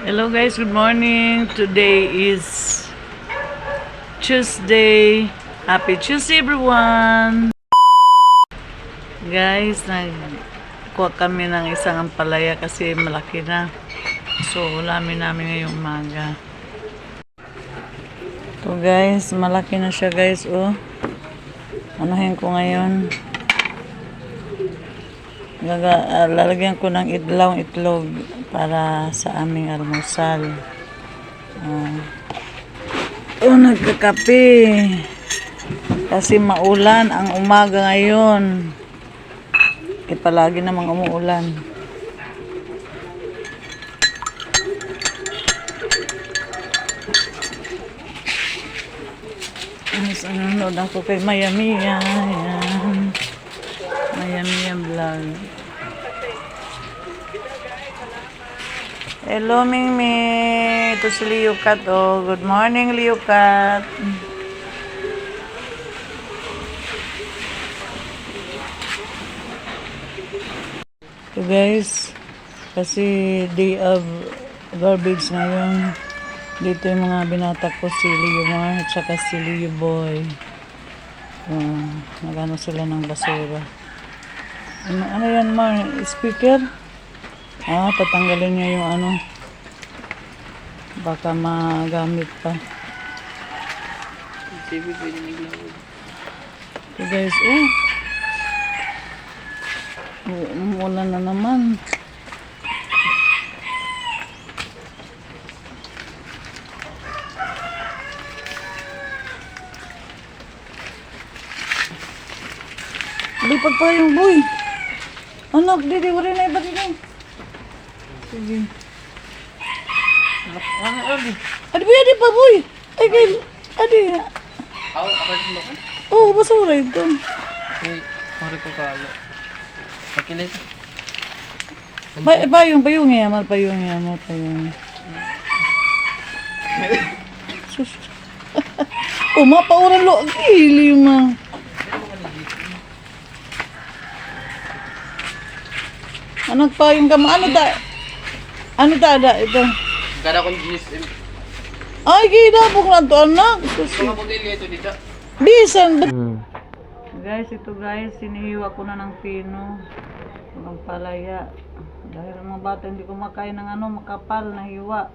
Hello guys, good morning. Today is Tuesday. Happy Tuesday everyone. Guys, nagkuha kami ng isang ampalaya kasi malaki na. So, ulamin namin ngayong umaga. So guys, malaki na siya guys, oh. Anuhin ko ngayon. Lalagyan ko ng itlog para sa aming almusal. Nagkakape. Kasi maulan ang umaga ngayon. Palagi namang umuulan. Nanonood ako kay Maya Mia. Ayan. Maya Mia vlog. Hello, Mingmi. Ito si Leo Cat. Oh, good morning, Leo Cat. So guys, kasi day of garbage ngayon. Dito yung mga binatak ko, si Leo Mar at saka si Leo Boy. Nagano sila ng basura. Ano yan, Mar? Speaker? Tatanggalin niya yung ano. Baka magamit pa. So guys, umuulan na naman. Lipag pa yung boy. Anak, didi, wala na iba dito. Sige. Adi pa boy. Ay, kay, adi. Oo, basura ito. Mari ko kalo. Pakilit. Payung yaman. Sus. Mapauran lo. Gili yung mga. Anak payung ka ma. Ano ta ada ito? Kada kong GSM. Ay, gidabog na to anak. Mga modelo ito dito. Bisan. Guys, ito guys, sinihiwa ko na ng pino. Ng palaya. Dahil ang mga bata hindi kumakain ng makapal na hiwa.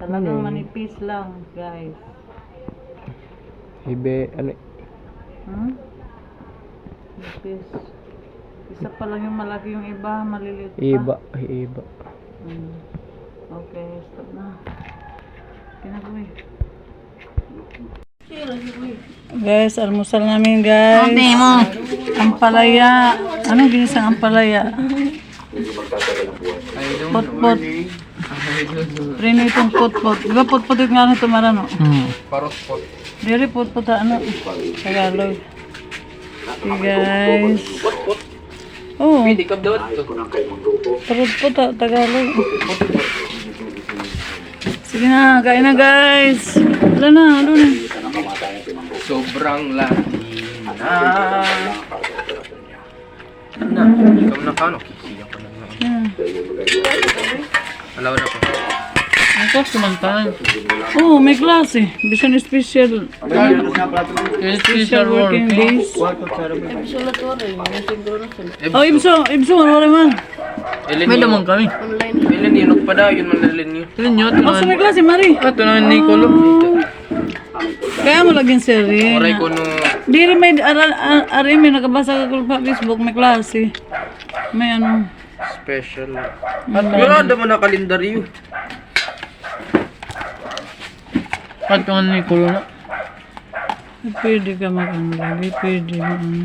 Talagang manipis lang, guys. Manipis. Isa pa lang yung malaki, yung iba, maliliit pa. Iba. Okay, stop na. Kinagawi. Guys, almusal namin guys. Ampalaya. Anong ginisang ampalaya? Potpot. Prino itong potpot. Diba potpot yung nga nito marano? Parot pot. Diri potpot Tagalog. Okay guys. Oh. Pwede ka daw ito. Potpot Tagalog. Sige na, kain na guys. Wala na. Sobrang laki na. Ikaw na kano? Kisiya ko lang. Alaw na po. Ang klase man tayo. Oo, may klase. Bisan special. Special working days. Oh, Ibso, wala man. May naman kami. Ilan yun? Nagpada yun man nalin niyo. Ilan yun? Masa may klase, Mari? Ito na ni Colo. Kaya mo laging seri. Oray ko no. Diri may may nakabasa ka sa Facebook, may klase. May Special. At yun mo na kalendaryo. At yung ni Colo na. Pwede ka lagi, pwede mo.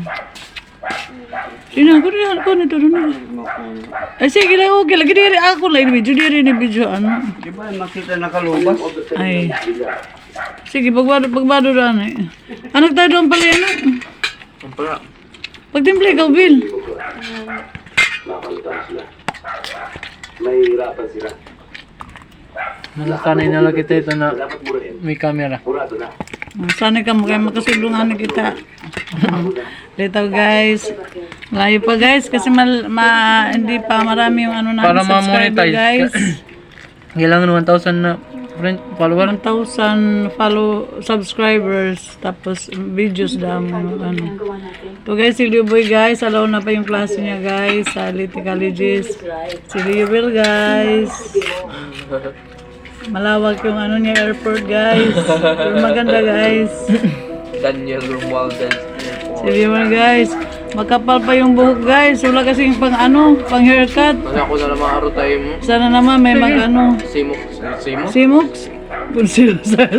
Sino ko nito na. Ay sige lang, okay lagi diri ako lang diri ni video Di ba makita nakalubas? Ay. Sige, pagbado ran Anak tayo doon pala yan. Pagpala. Pagtimple ikaw, Bill. Mahihirapan sila. Nakasanay na lang kita ito na may camera. Sana ka kayo magkasulungan kita. Dito guys. Layo pa guys kasi hindi pa marami yung natin para subscriber ma-monetize guys. Kailangan 1,000 na follower. 1,000 subscribers, tapos videos daw mo, ano. To guys, si Leo Boy guys, alaw na pa yung klase niya guys, sa Liti Colleges. Si Leo Will guys. Malawak yung ano niya, airport guys. Pero maganda guys. Daniel Romualdez. Si Leo Will guys. Magkapal pa yung buhok guys. Wala kasing pang ano, pang haircut. Kasi ako na naman aro tayo mo. Sana naman may mag ano. Simok. Simox? Punsil sa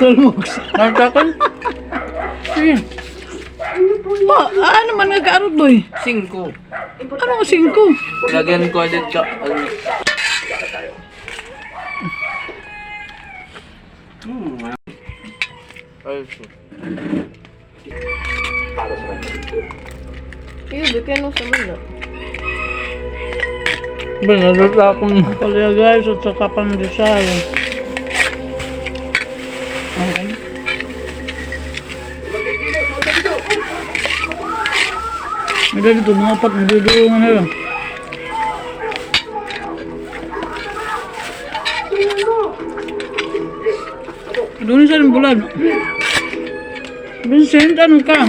Solmox. Nagkakan? Sige. Ano man nagkaarot boy? 5. Ano ang 5? Lagyan ko ulit ka. Ay, Bigyan mo sa mga. Binalot akong palya guys at saka pandesal. Okay. May dito, mga apat, nagdudungan na lang. Doon sa rin bulan. Vincent, ano ka?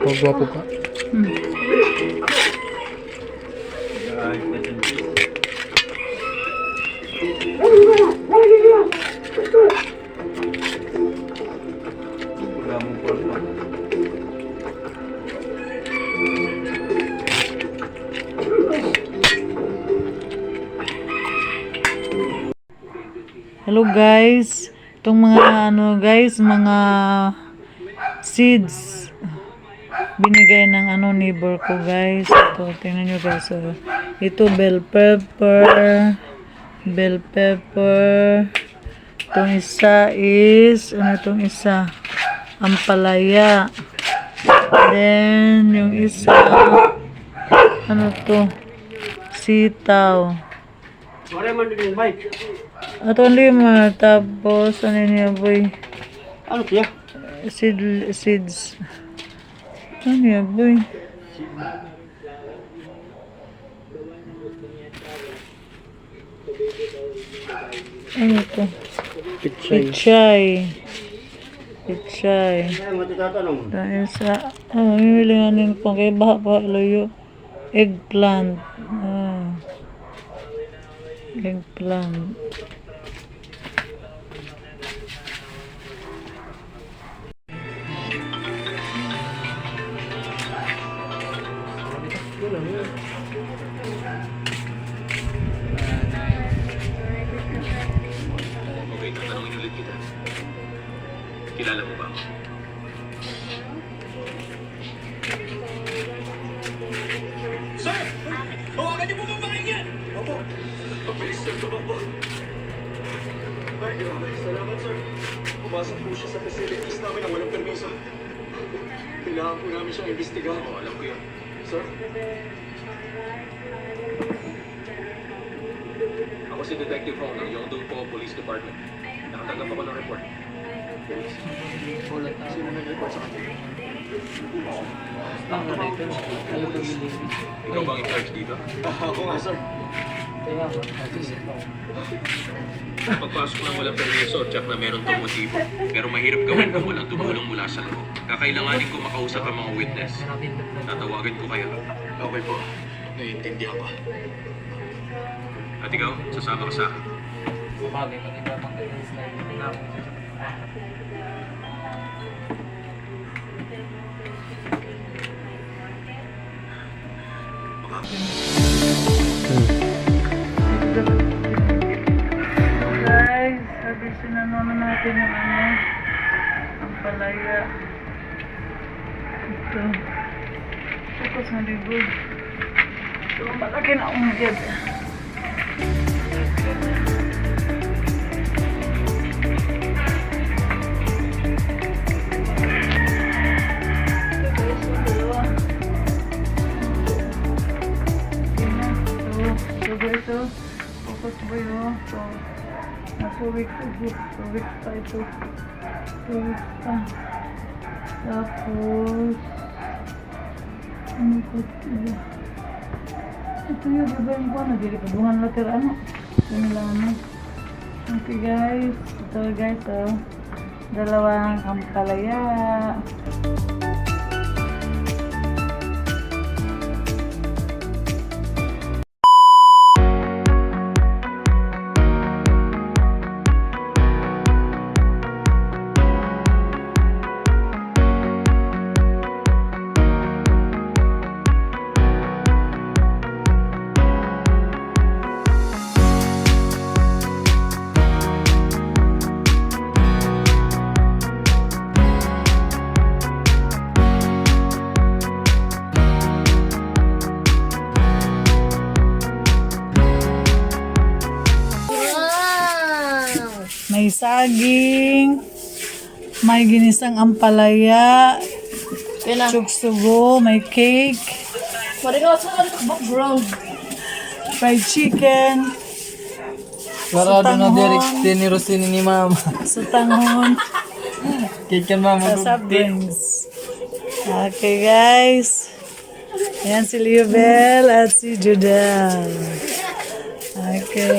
napagwapo ka. Hello guys. Itong mga ano guys, mga seeds binigay ng ano neighbor ko guys. Ito, tingnan nyo guys. So, ito bell pepper. Bell pepper. Itong isa is, ano itong isa? Ampalaya. Then, yung isa, ano to? Sitaw. Ito ang lima. Tapos, ano niya boy? Ano siya? Seeds. Ano niya boy? Ano to? Pichay. Pichay. Kaya matitatanong. Dahil sa, mimilinganin ko kay baha layo. Eggplant. Eggplant. Okay, tatanungin ulit kita. Kilala mo ba ako? Sir! Hawakan niyo po babae niyan! Opo. Mabilis sir, tumakbo. Ay, grabe. Salamat sir. Pumasok po siya sa facilities namin na walang permiso. Kailangan po namin siyang imbestigahan. Oo, alam ko yun. Sir? Ako si Detective Hong ng Yongdong Po Police Department. Nakatanggap ako ng report. Sino nag-report sa kanya? Ikaw bang in-charge dito? Ako nga, sir. Pagpasok ng walang permiso, check na meron tong motibo. Pero mahirap gawin kung walang tumulong mula sa loob. Kakailanganin ko makausap ang mga witness. Tatawagan ko kayo. Okay po. Naiintindihan ko. At ikaw, sasama ka sa akin. Guys, habisin na naman natin yung ano, ang palaya. Ito. Ito sa libod. Ito, malaki na unggid. Ito, focus ba yun? So, na 2 weeks ago. 2 weeks pa ito. 2 weeks pa. Tapos, ano ko ito? Ito yun, iba yung kuha na. Dili kabuhan later, ano. Yun lang, ano. Okay guys. Ito guys, oh. Dalawang ampalaya. May saging, may ginisang ampalaya, chuksugo, may cake, fried chicken, Sarado na direct ni Rosini ni Mama. sutanghon, Kikan Mama. soft drinks. Okay guys. Ayan si Liobel at si Judel. Okay.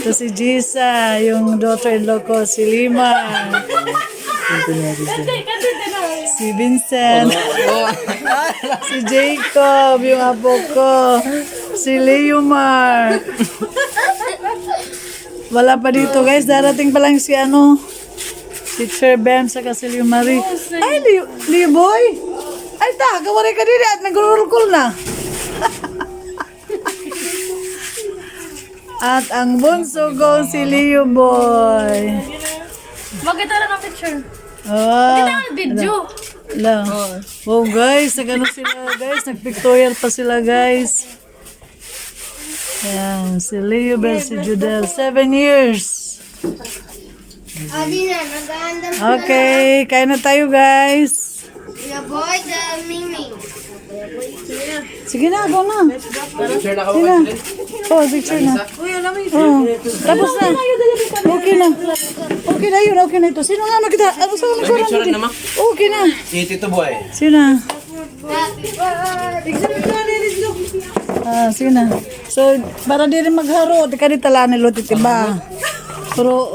Ito si Jisa, yung daughter-in-law ko, si Lima. Si Vincent. Si Jacob, yung apo ko. Si Leomar. Wala pa dito guys, darating pa lang si ano. Si Teacher Bem, saka si Leomari. Ay, Leo boy! Ay ta, kawari ka dito at nag-roll na. At ang bunso ko si Leo boy. Bakit na ng picture? Oh, Video. lang. Oh guys, nag-ano sila guys, nag-pictorial pa sila guys. Yan, si Leo Bel, si Judel, 7 years. Okay, kain na tayo guys. Sige na, go na. Picture na Sige na. Oh, picture na. Oh, tapos na. Okay na. Okay na yun, okay na ito. Sino nga nakita? Ano sa mga Picture na, Ma. Okay na. Tito boy. Sino na? Sige na. So, para di rin magharo, di ka di tala ni Lotit, iba. Pero,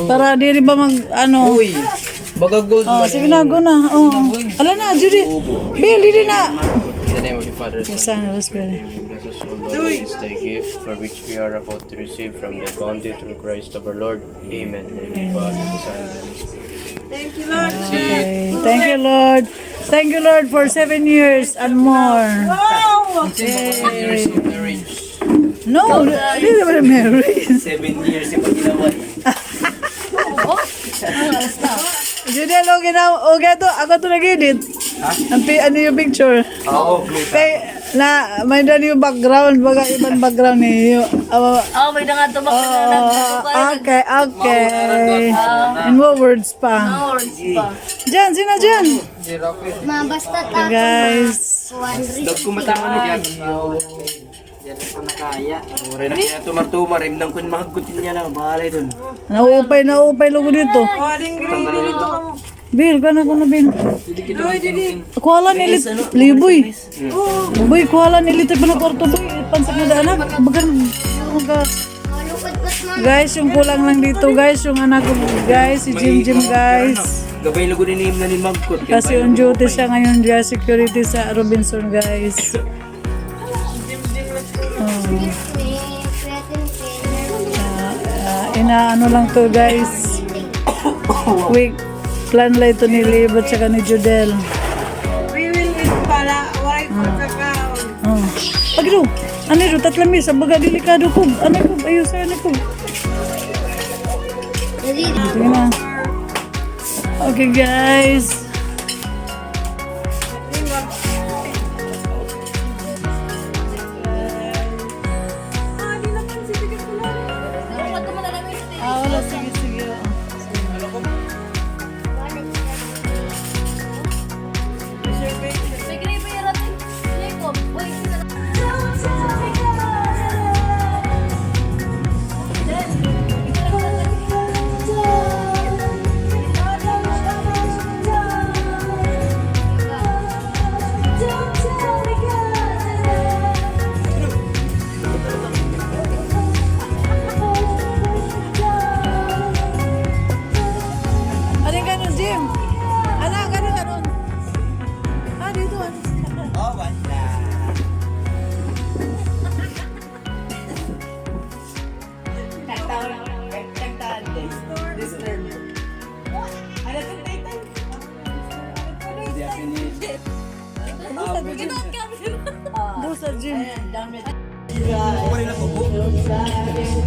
para di rin ba mag, ano. Uy. Baga gold Oh, sige na, go na. Oh. Ala na, Judy. Bill, di na. In the name of the Father, The Son, and the Spirit. bless us, O Lord, this thy gift, for which we are about to receive from thy bounty through Christ our Lord. Amen. In the name of the Father, the Son, and the Holy Spirit. Okay. Thank you, Lord. Thank you, Lord, for 7 years and more. Years of marriage. No, hindi naman married. 7 years yung pagkinawa. Judel, okay na. Okay to. Ako to nag-edit. Ano yung picture? Oo, Kay, na, may dali yung background. Baga, ibang background niyo. May nangatubak na Okay, okay. And more words pa. Diyan, sino dyan? Okay, guys. Nagkumatama na dyan. Yan ang nakaya. Uri na kaya tumar-tumar. Imnang kun makagutin niya na. Bahalay dun. Naupay lugo dito. Bil, gana ko na Bil. Kuala nilit. Liboy. Boy, kuala nilit. Pa na kwarto boy. Pansak na daanak. Bagan. Guys, yung kulang lang dito guys. Yung anak ko guys. Si Jim guys. Gabay lugo din ni Imnan ni Magkut. Kasi on duty siya ngayon dyan. Security sa Robinson guys. Inaano lang to guys. Quick plan lang ito ni Liv at saka ni Judel. We will eat pala. Why for kakao? Pagdo, ano ito? Tatlang misa. Baga delikado ko. Ano ko? Ayun sa'yo ano ko. Sige na. Okay guys. Wala, sige, sige. Ako pa rin natubo.